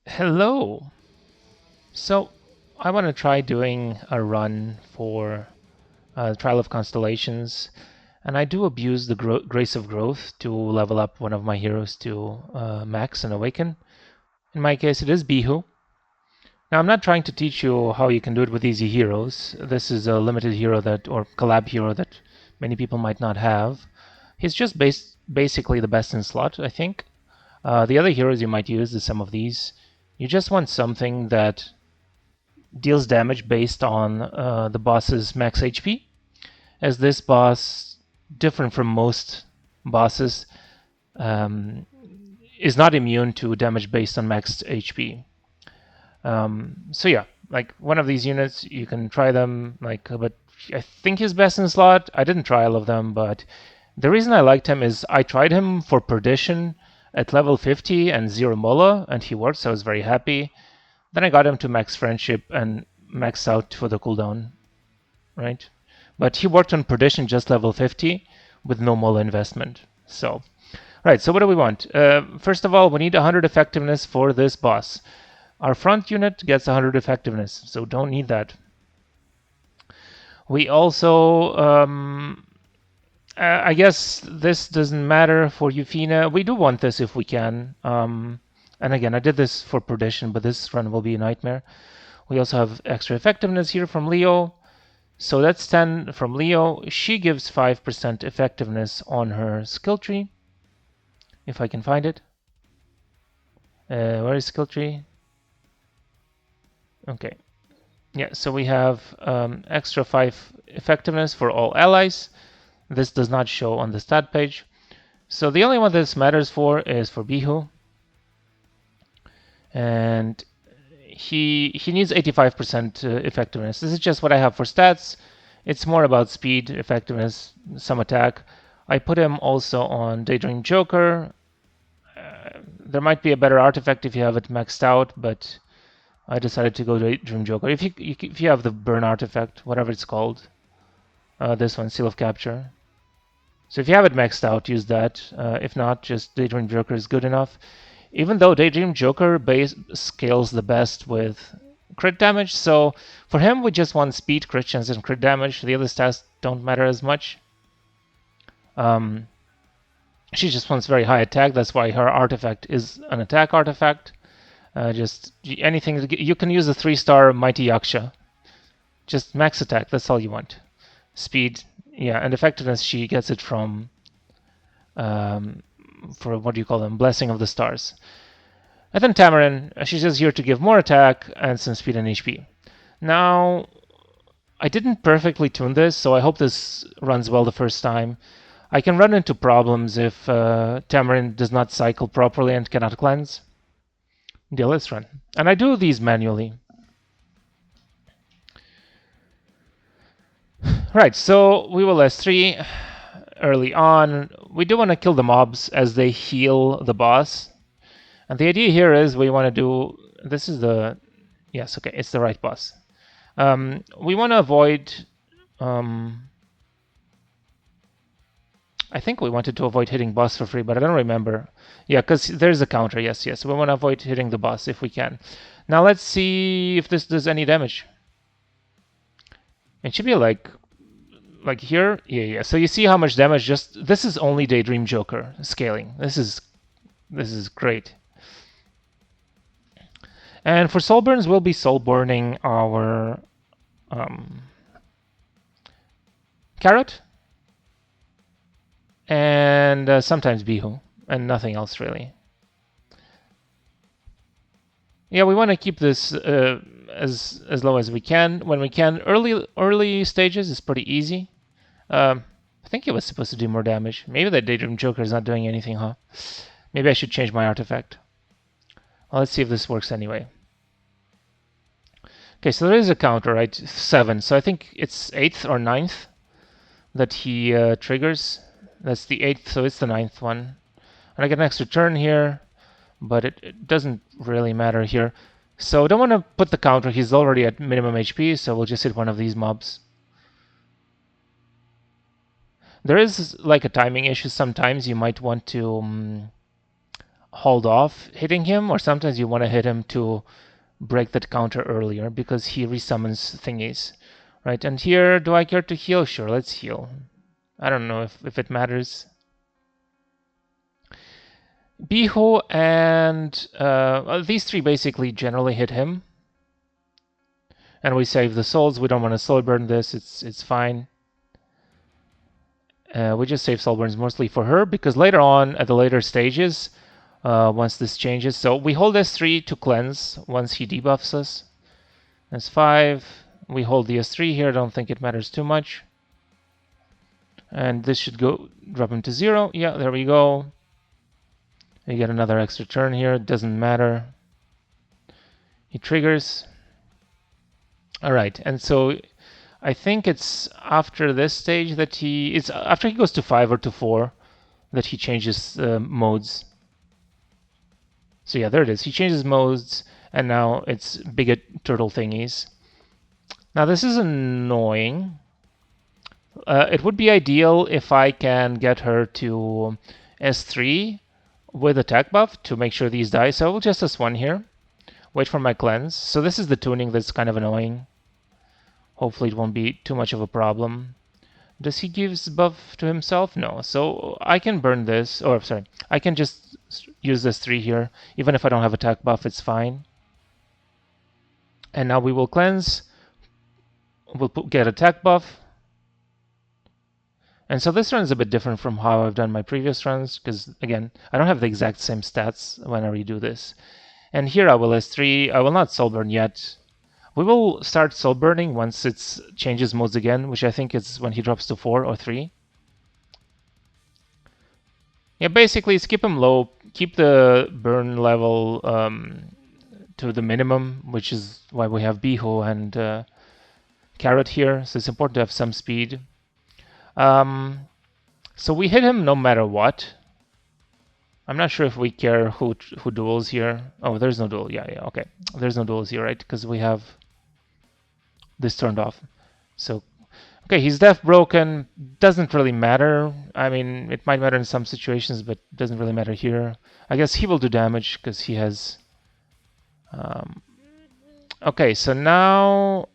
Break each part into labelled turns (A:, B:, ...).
A: Hello. So I want to try doing a run for Trial of Constellations, and I do abuse the Grace of Growth to level up one of my heroes to max and awaken. In my case, it is Bihu. Now I'm not trying to teach you how you can do it with easy heroes. This is a limited hero that, or collab hero that many people might not have. He's just basically the best in slot, I think. The other heroes you might use is some of these. You just want something that deals damage based on the boss's max HP, as this boss, different from most bosses, um, is not immune to damage based on max HP. So yeah, like one of these units, you can try them. But I think he's best in slot. I didn't try all of them, but the reason I liked him is I tried him for Perdition at level 50 and 0 Mola, and he worked, so I was very happy. Then I got him to max friendship and max out for the cooldown, right? But he worked on Perdition just level 50 with no Mola investment. So, right, so what do we want? First of all, we need 100 effectiveness for this boss. Our front unit gets 100 effectiveness, so don't need that. We also, I guess this doesn't matter for Euphina. We do want this if we can. And again, I did this for Perdition, but this run will be a nightmare. We also have extra effectiveness here from Leo. So that's 10 from Leo. She gives 5% effectiveness on her skill tree, if I can find it. Where is skill tree? Okay. Yeah, so we have extra 5 effectiveness for all allies. This does not show on the stat page. So the only one this matters for is for Bihu. And he needs 85% effectiveness. This is just what I have for stats. It's more about speed, effectiveness, some attack. I put him also on Daydream Joker. There might be a better artifact if you have it maxed out, but I decided to go Daydream Joker. If you have the burn artifact, whatever it's called, this one, Seal of Capture. So if you have it maxed out, use that. If not, just Daydream Joker is good enough. Even though Daydream Joker scales the best with crit damage, so for him we just want speed, crit chance, and crit damage. The other stats don't matter as much. She just wants very high attack. That's why her artifact is an attack artifact. Just anything you can use a 3-star Mighty Yaksha. Just max attack. That's all you want. Speed, yeah, and effectiveness. She gets it from for what do you call them? Blessing of the Stars. And then Tamarin, she's just here to give more attack and some speed and HP. Now, I didn't perfectly tune this, so I hope this runs well the first time. I can run into problems if Tamarin does not cycle properly and cannot cleanse. Yeah, let's run. And I do these manually. Right, so we will S3 early on. We do want to kill the mobs as they heal the boss. And the idea here is we want to do... This is the... Yes, okay, it's the right boss. We want to avoid... I think we wanted to avoid hitting boss for free, but I don't remember. Yeah, because there's a counter. Yes, yes. We want to avoid hitting the boss if we can. Now let's see if this does any damage. It should be like here. Yeah, yeah. So you see how much damage just... This is only Daydream Joker scaling. This is great. And for soul burns, we'll be soul burning our carrot. And sometimes Bihu, and nothing else really. Yeah, we want to keep this as low as we can when we can. Early stages is pretty easy. I think it was supposed to do more damage. Maybe that Daydream Joker is not doing anything, huh? Maybe I should change my artifact. Well, let's see if this works anyway. Okay, so there is a counter, right? 7. So I think it's 8th or 9th that he triggers. That's the 8th, so it's the 9th one. And I get an extra turn here, but it doesn't really matter here. So don't want to put the counter. He's already at minimum HP, so we'll just hit one of these mobs. There is like a timing issue. Sometimes you might want to hold off hitting him, or sometimes you want to hit him to break that counter earlier because he resummons thingies, right? And here, do I care to heal? Sure, let's heal. I don't know if it matters. Biho and these three basically generally hit him. And we save the souls. We don't want to soul burn this. It's fine. We just save soul burns mostly for her because later on, at the later stages, once this changes, so we hold S3 to cleanse once he debuffs us. S5. We hold the S3 here. Don't think it matters too much. And this should go drop him to 0. Yeah, there we go. We get another extra turn here. It doesn't matter. He triggers. All right, and so I think it's after this stage that it's after he goes to 5 or to 4 that he changes modes. So yeah, there it is. He changes modes, and now it's bigot turtle thingies. Now this is annoying. It would be ideal if I can get her to S3 with attack buff to make sure these die. So I will just S1 here. Wait for my cleanse. So this is the tuning that's kind of annoying. Hopefully it won't be too much of a problem. Does he give buff to himself? No. So I can burn this, or sorry, I can just use this 3 here. Even if I don't have attack buff, it's fine. And now we will cleanse. We'll get attack buff. And so this run is a bit different from how I've done my previous runs, because again, I don't have the exact same stats when I redo this. And here I will S3. I will not soul burn yet. We will start soul burning once it changes modes again, which I think is when he drops to 4 or 3. Yeah, basically keep him low, keep the burn level to the minimum, which is why we have Biho and Carrot here. So it's important to have some speed. So we hit him no matter what. I'm not sure if we care who duels here. Oh, there's no duel. Yeah, okay. There's no duels here, right? Because we have this turned off. So, okay, he's deaf broken. Doesn't really matter. I mean, it might matter in some situations, but doesn't really matter here. I guess he will do damage because he has... Okay, so now...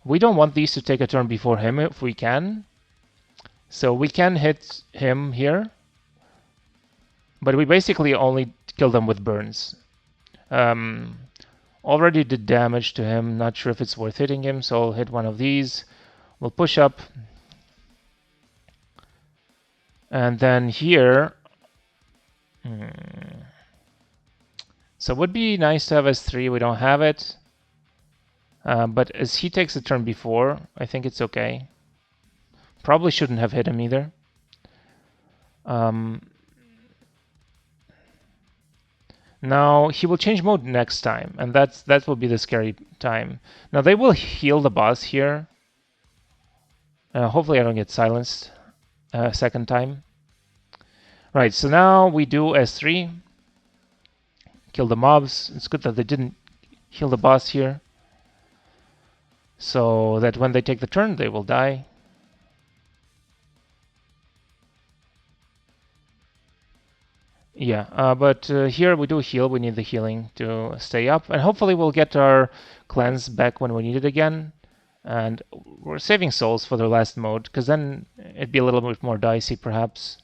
A: we don't want these to take a turn before him if we can. So we can hit him here. But we basically only kill them with burns. Already did damage to him. Not sure if it's worth hitting him, so I'll hit one of these. We'll push up. And then here... So it would be nice to have S3. We don't have it. But as he takes a turn before, I think it's okay. Probably shouldn't have hit him either. Now he will change mode next time, and that will be the scary time. Now they will heal the boss here. Hopefully I don't get silenced a second time. Right, so now we do S3. Kill the mobs. It's good that they didn't heal the boss here, so that when they take the turn, they will die. Yeah, but here we do heal. We need the healing to stay up. And hopefully we'll get our cleanse back when we need it again. And we're saving souls for the last mode, because then it'd be a little bit more dicey, perhaps.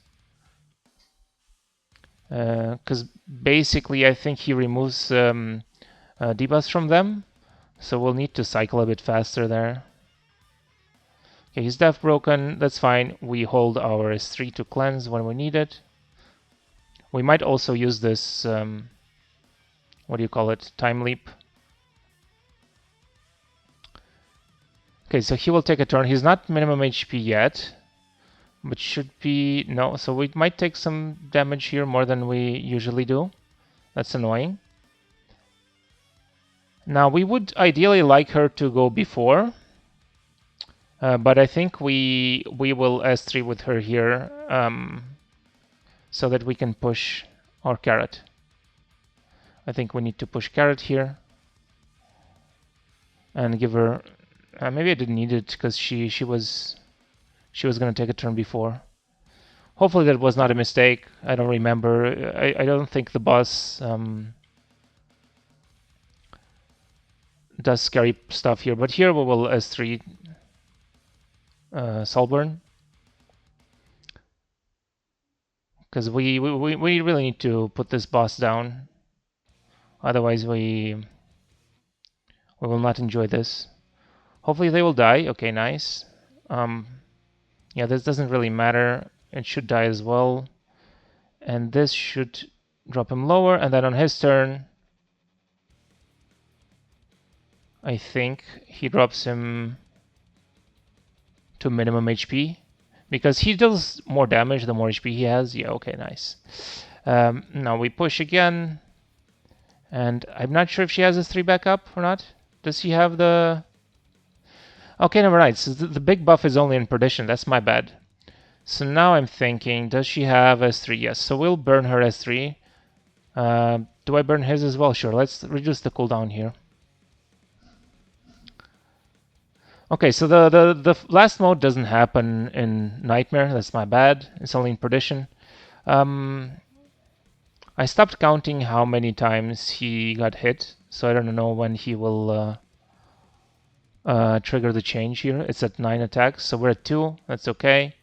A: Because basically I think he removes debuffs from them. So we'll need to cycle a bit faster there. Okay, he's deaf broken. That's fine. We hold our S3 to cleanse when we need it. We might also use this, what do you call it, time leap. Okay, so he will take a turn. He's not minimum HP yet, but should be, no, so we might take some damage here more than we usually do. That's annoying. Now we would ideally like her to go before, but I think we will S3 with her here. So that we can push our Carrot. I think we need to push Carrot here and give her. Maybe I didn't need it because she was going to take a turn before. Hopefully that was not a mistake. I don't remember. I don't think the boss does scary stuff here. But here we will S3 Solburn. Because we really need to put this boss down. Otherwise we will not enjoy this. Hopefully they will die. Okay, nice. Yeah, this doesn't really matter. It should die as well. And this should drop him lower. And then on his turn, I think he drops him to minimum HP. Because he does more damage the more HP he has. Yeah, okay, nice. Now we push again. And I'm not sure if she has this 3 backup or not. Does she have the... Okay, never mind. So the big buff is only in Perdition. That's my bad. So now I'm thinking, does she have S3? Yes. So we'll burn her S3. Do I burn his as well? Sure. Let's reduce the cooldown here. Okay, so the last mode doesn't happen in Nightmare. That's my bad. It's only in Perdition. I stopped counting how many times he got hit, so I don't know when he will trigger the change here. It's at 9 attacks, so we're at 2. That's okay.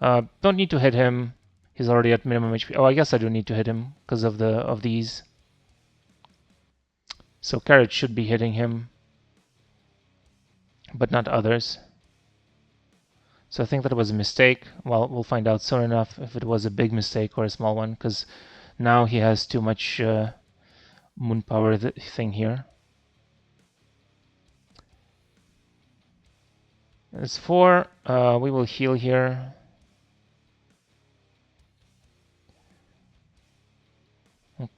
A: Don't need to hit him. He's already at minimum HP. Oh, I guess I do need to hit him because of these. So Carrot should be hitting him, but not others. So I think that was a mistake. Well, we'll find out soon enough if it was a big mistake or a small one, because now he has too much moon power thing here. As 4, we will heal here.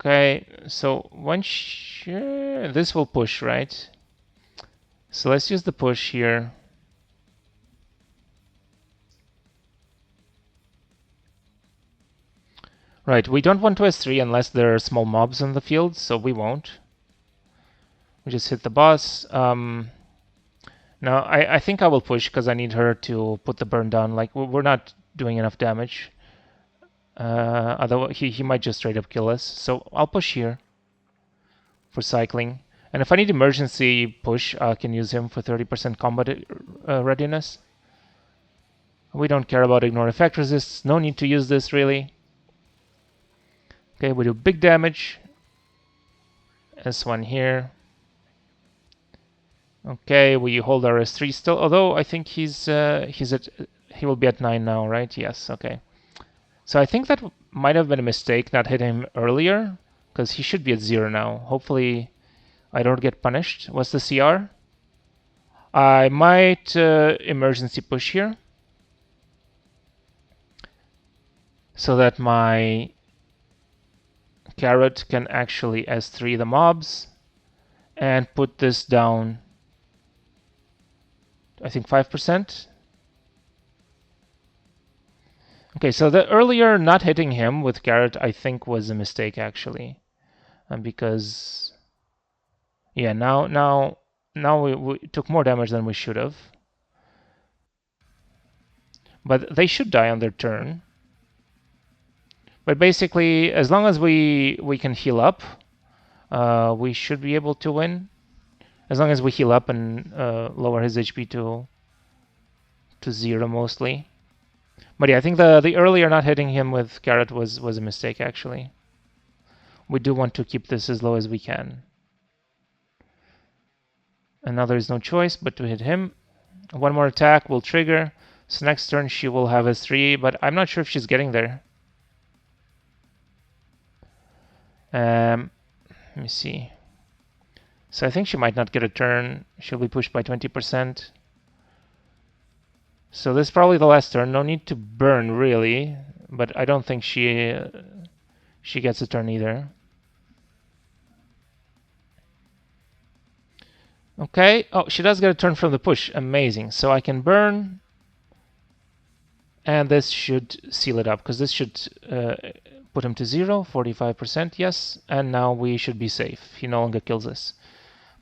A: Okay, so once this will push, right? So let's use the push here. Right, we don't want to S3 unless there are small mobs on the field, so we won't. We just hit the boss. Now I think I will push because I need her to put the burn down. Like, we're not doing enough damage. Otherwise he might just straight up kill us. So I'll push here for cycling. And if I need emergency push, I can use him for 30% combat readiness. We don't care about ignore effect resists. No need to use this really. Okay, we do big damage. S1 here. Okay, we hold our S3 still. Although I think he will be at 9 now, right? Yes. Okay. So I think that might have been a mistake not hitting him earlier, because he should be at 0 now. Hopefully I don't get punished. What's the CR? I might emergency push here, so that my Carrot can actually S3 the mobs and put this down, I think 5%. Okay, so the earlier not hitting him with Carrot, I think, was a mistake actually, because yeah, now we took more damage than we should have. But they should die on their turn. But basically, as long as we can heal up, we should be able to win. As long as we heal up and lower his HP to 0 mostly. But yeah, I think the earlier not hitting him with Carrot was a mistake actually. We do want to keep this as low as we can. And now there is no choice but to hit him. One more attack will trigger. So next turn she will have S3, but I'm not sure if she's getting there. Let me see. So I think she might not get a turn. She'll be pushed by 20%. So this is probably the last turn. No need to burn really, but I don't think she gets a turn either. Okay. Oh, she does get a turn from the push. Amazing. So I can burn, and this should seal it up, because this should put him to 0, 45%, yes. And now we should be safe. He no longer kills us.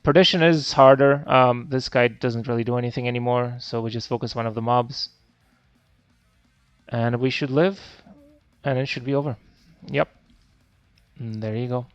A: Perdition is harder. This guy doesn't really do anything anymore, so we just focus one of the mobs. And we should live, and it should be over. Yep. And there you go.